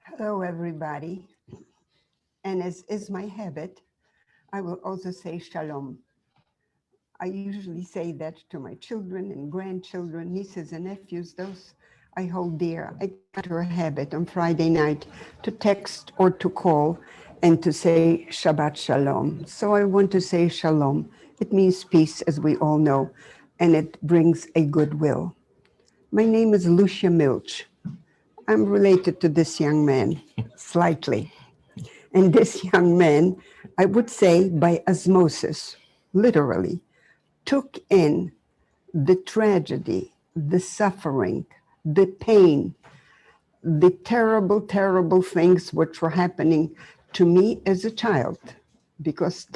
Hello, everybody. And as is my habit, I will also say shalom. I usually say that to my children and grandchildren, nieces and nephews, those I hold dear. I got into a habit on Friday night to text or to call and to say Shabbat Shalom. So I want to say shalom. It means peace, as we all know, and it brings a goodwill. My name is Lucia Milch. I'm related to this young man, slightly. And this young man, I would say by osmosis, literally, took in the tragedy, the suffering, the pain, the terrible, terrible things which were happening to me as a child, because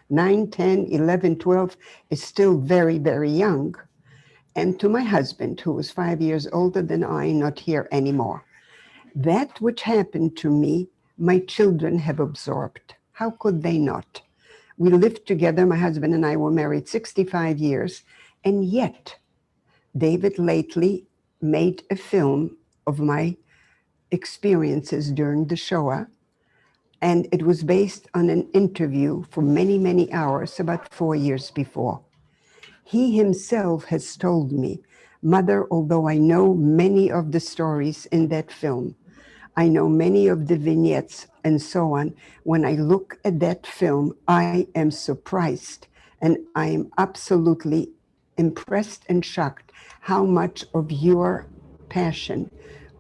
9, 10, 11, 12 is still very, very young. And to my husband, who was 5 years older than I, not here anymore. That which happened to me, my children have absorbed. How could they not? We lived together, my husband and I were married 65 years, and yet David lately made a film of my experiences during the Shoah, and it was based on an interview for many, many hours about 4 years before. He himself has told me, Mother, although I know many of the stories in that film, I know many of the vignettes and so on, when I look at that film, I am surprised and I am absolutely impressed and shocked how much of your passion,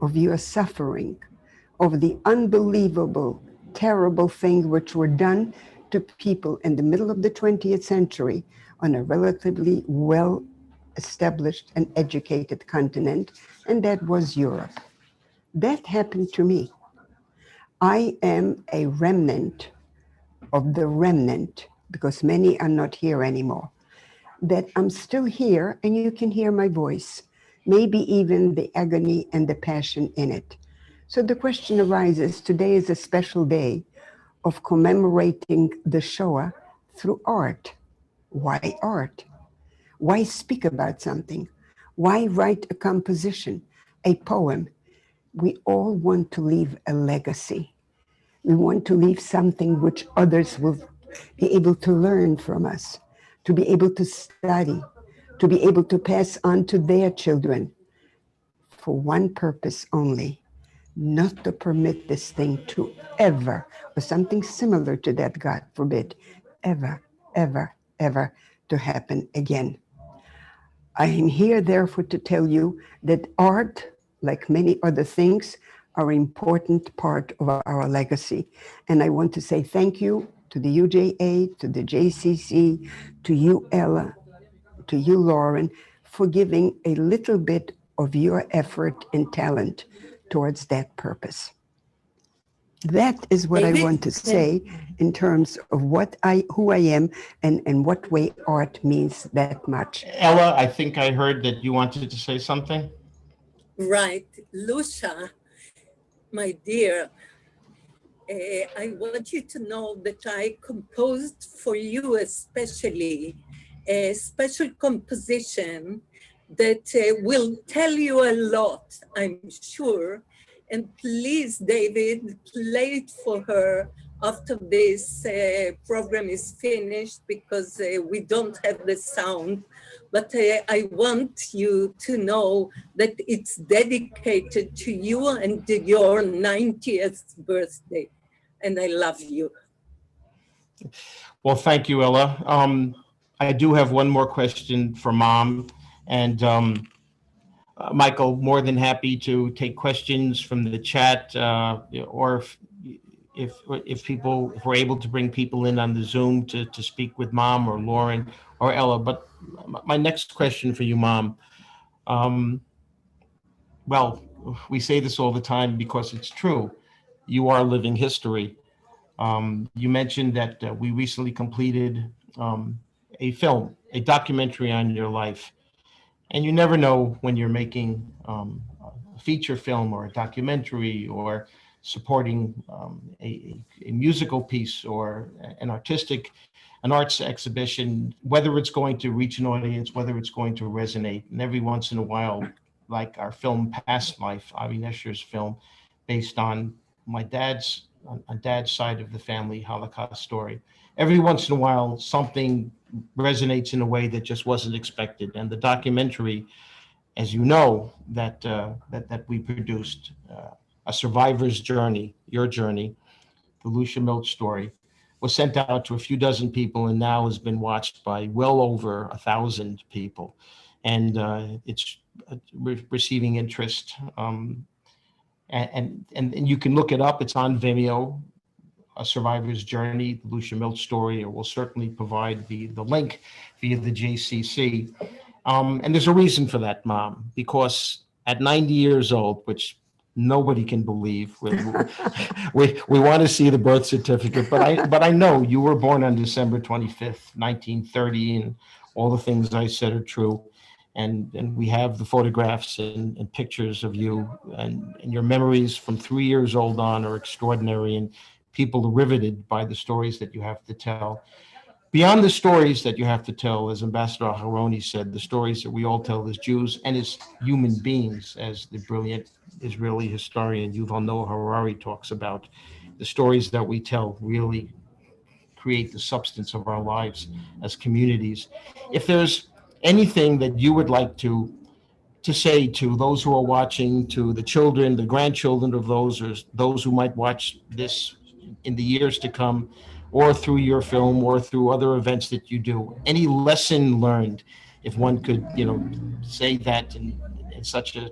of your suffering, of the unbelievable, terrible things which were done to people in the middle of the 20th century on a relatively well-established and educated continent, and that was Europe. That happened to me. I am a remnant of the remnant, because many are not here anymore, that I'm still here and you can hear my voice, maybe even the agony and the passion in it. So the question arises, today is a special day of commemorating the Shoah through art. Why art? Why speak about something? Why write a composition, a poem? We all want to leave a legacy. We want to leave something which others will be able to learn from us, to be able to study, to be able to pass on to their children, for one purpose only, not to permit this thing to ever, or something similar to that, God forbid, ever, ever, ever to happen again. I am here, therefore, to tell you that art, like many other things, are an important part of our legacy. And I want to say thank you to the UJA, to the JCC, to you, Ella, to you, Lauren, for giving a little bit of your effort and talent towards that purpose. That is what I want to say in terms of who I am and what way art means that much. Ella, I think I heard that you wanted to say something. Right. Lucia, my dear, I want you to know that I composed for you especially a special composition that will tell you a lot, I'm sure. And please, David, play it for her after this program is finished, because we don't have the sound. But I want you to know that it's dedicated to you and to your 90th birthday. And I love you. Well, thank you, Ella. I do have one more question for Mom. And Michael, more than happy to take questions from the chat, or if we're able to bring people in on the Zoom to speak with Mom or Lauren, or Ella. But my next question for you, Mom. Um, well, we say this all the time because it's true. You are living history. You mentioned that we recently completed a film, a documentary on your life. And you never know when you're making a feature film or a documentary or supporting a musical piece or an arts exhibition, whether it's going to reach an audience, whether it's going to resonate. And every once in a while, like our film Past Life, Avi Nesher's film, based on my dad's side of the family Holocaust story. Every once in a while, something resonates in a way that just wasn't expected. And the documentary, as you know, that we produced, A Survivor's Journey, Your Journey, the Lucia Milch story, was sent out to a few dozen people and now has been watched by well over 1,000 people. And it's receiving interest. And you can look it up. It's on Vimeo, A Survivor's Journey, the Lucia Milch story, or we'll certainly provide the link via the JCC. And there's a reason for that, Mom, because at 90 years old, which nobody can believe, we want to see the birth certificate, but I know you were born on December 25th, 1930, and all the things I said are true. And we have the photographs and pictures of you, and your memories from 3 years old on are extraordinary, and people are riveted by the stories that you have to tell. Beyond the stories that you have to tell, as Ambassador Aharoni said, the stories that we all tell as Jews and as human beings, as the brilliant Israeli historian Yuval Noah Harari talks about, the stories that we tell really create the substance of our lives as communities. If there's anything that you would like to say to those who are watching, to the children, the grandchildren of those, or those who might watch this in the years to come, or through your film, or through other events that you do, any lesson learned, if one could, say that in such a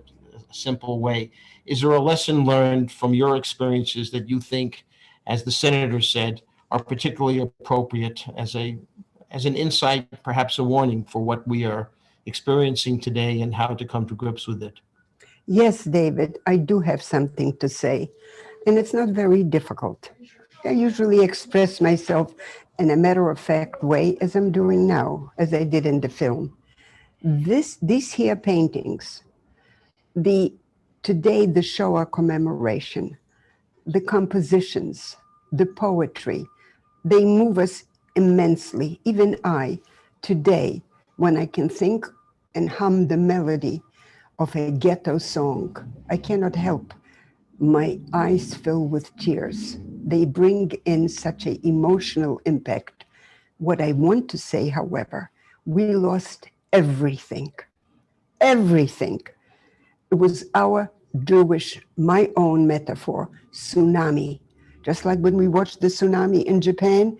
simple way, is there a lesson learned from your experiences that you think, as the senator said, are particularly appropriate as an insight, perhaps a warning for what we are experiencing today and how to come to grips with it? Yes, David, I do have something to say, and it's not very difficult. I usually express myself in a matter-of-fact way, as I'm doing now, as I did in the film. These here paintings, today the Shoah commemoration, the compositions, the poetry, they move us immensely. Even I, today, when I can think and hum the melody of a ghetto song, I cannot help. My eyes fill with tears. They bring in such an emotional impact. What I want to say, however, we lost everything. Everything. It was our Jewish, my own metaphor, tsunami. Just like when we watched the tsunami in Japan,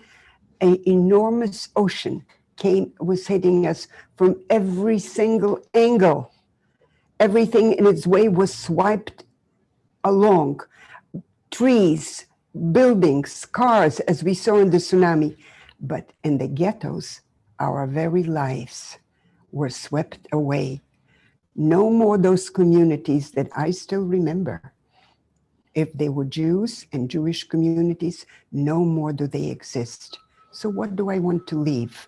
an enormous ocean was hitting us from every single angle. Everything in its way was swiped along. Trees, buildings, cars, as we saw in the tsunami. But in the ghettos, our very lives were swept away. No more those communities that I still remember. If they were Jews and Jewish communities, no more do they exist. So what do I want to leave?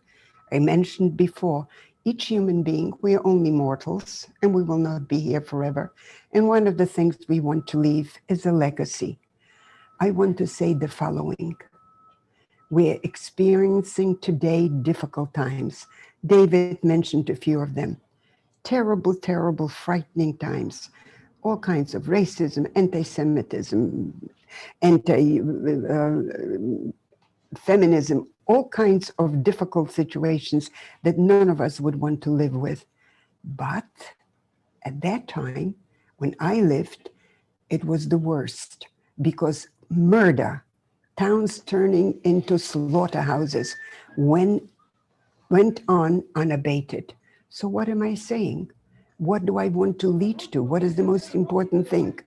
I mentioned before, each human being, we are only mortals and we will not be here forever. And one of the things we want to leave is a legacy. I want to say the following. We're experiencing today difficult times. David mentioned a few of them. Terrible, terrible, frightening times. All kinds of racism, anti-Semitism, feminism, all kinds of difficult situations that none of us would want to live with. But at that time, when I lived, it was the worst because murder, towns turning into slaughterhouses, went on unabated. So what am I saying? What do I want to lead to? What is the most important thing?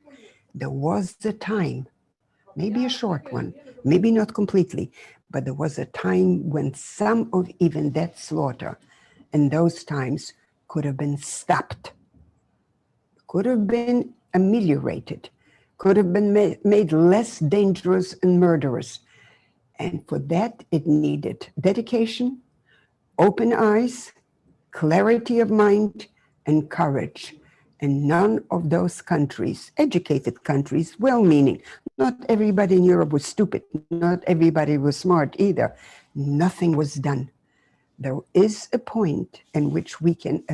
There was a time, maybe a short one, maybe not completely, But there was a time when some of even that slaughter in those times could have been stopped, could have been ameliorated, could have been made less dangerous and murderous. And for that, it needed dedication, open eyes, clarity of mind, and courage. And none of those countries, educated countries, well-meaning, not everybody in Europe was stupid, not everybody was smart either. Nothing was done. There is a point in which we can,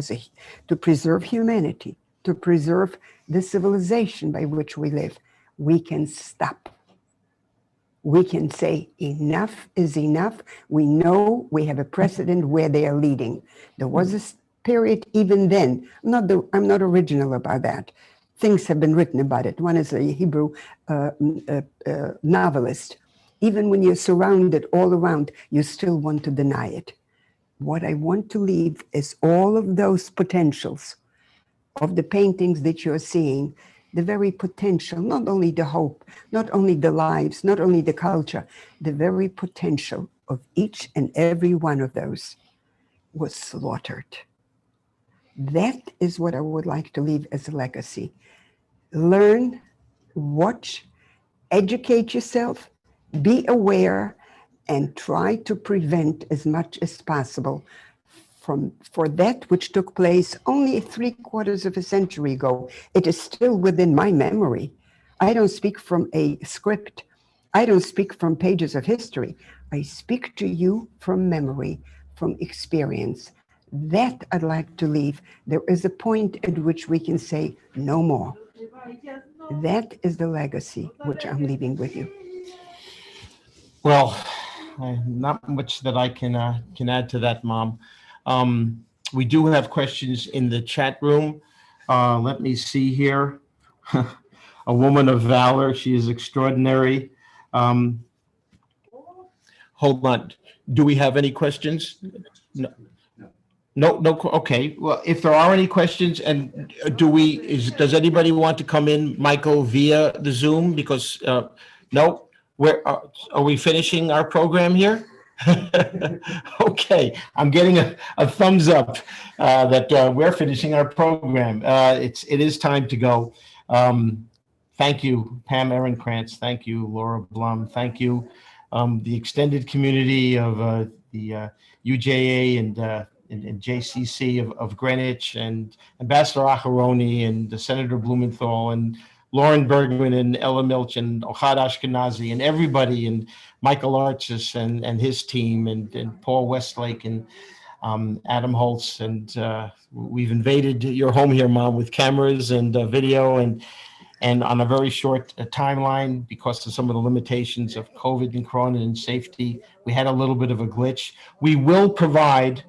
to preserve humanity, to preserve the civilization by which we live, we can stop. We can say enough is enough. We know we have a precedent where they are leading. There was a period even then, I'm not original about that. Things have been written about it. One is a Hebrew novelist. Even when you're surrounded all around, you still want to deny it. What I want to leave is all of those potentials of the paintings that you're seeing, the very potential, not only the hope, not only the lives, not only the culture, the very potential of each and every one of those was slaughtered. That is what I would like to leave as a legacy. Learn, watch, educate yourself, be aware, and try to prevent as much as possible for that which took place only 3/4 of a century ago. It is still within my memory. I don't speak from a script. I don't speak from pages of history. I speak to you from memory, from experience. That I'd like to leave. There is a point at which we can say no more. That is the legacy which I'm leaving with you. Well, not much that I can add to that, Mom. We do have questions in the chat room. Let me see here. A woman of valor. She is extraordinary. Hold on. Do we have any questions? No. No. Okay. Well, if there are any questions, and does anybody want to come in, Michael, via the Zoom? Because no. Where are we finishing our program here? Okay, I'm getting a thumbs up that we're finishing our program. It is time to go. Thank you, Pam Ehrenkrantz. Thank you, Laura Blum. Thank you, the extended community of the UJA and JCC of Greenwich, and Ambassador Aharoni and Senator Blumenthal and Lauren Bergman and Ella Milch and Ohad Ashkenazi and everybody, and Michael Archis and his team, and Paul Westlake and Adam Holtz. And we've invaded your home here, Mom, with cameras and video and on a very short timeline because of some of the limitations of COVID and Corona and safety. We had a little bit of a glitch. We will provide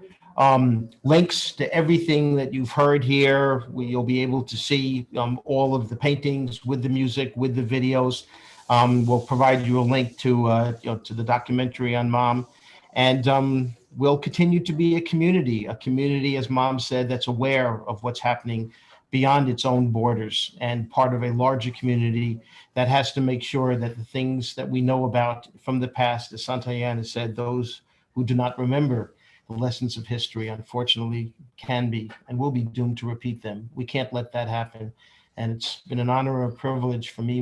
links to everything that you've heard here. You'll be able to see all of the paintings with the music, with the videos. We'll provide you a link to to the documentary on Mom, and we'll continue to be a community, as Mom said, that's aware of what's happening beyond its own borders and part of a larger community that has to make sure that the things that we know about from the past, as Santayana said, those who do not remember the lessons of history, unfortunately, can be and will be doomed to repeat them. We can't let that happen. And it's been an honor and a privilege for me,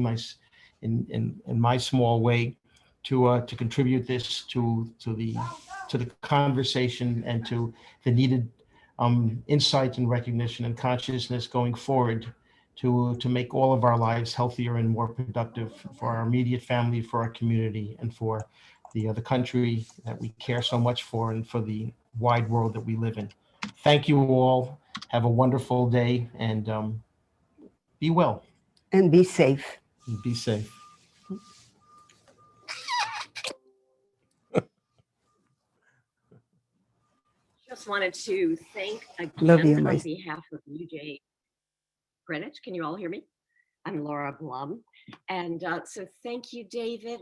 in my small way, to contribute this to the conversation and to the needed insight and recognition and consciousness going forward to make all of our lives healthier and more productive for our immediate family, for our community, and for the country that we care so much for, and for the wide world that we live in. Thank you all. Have a wonderful day, and be well. And be safe. Be safe. Just wanted to thank Love you, again on my- behalf of UJ Greenwich. Can you all hear me? I'm Laura Blum. And so thank you, David.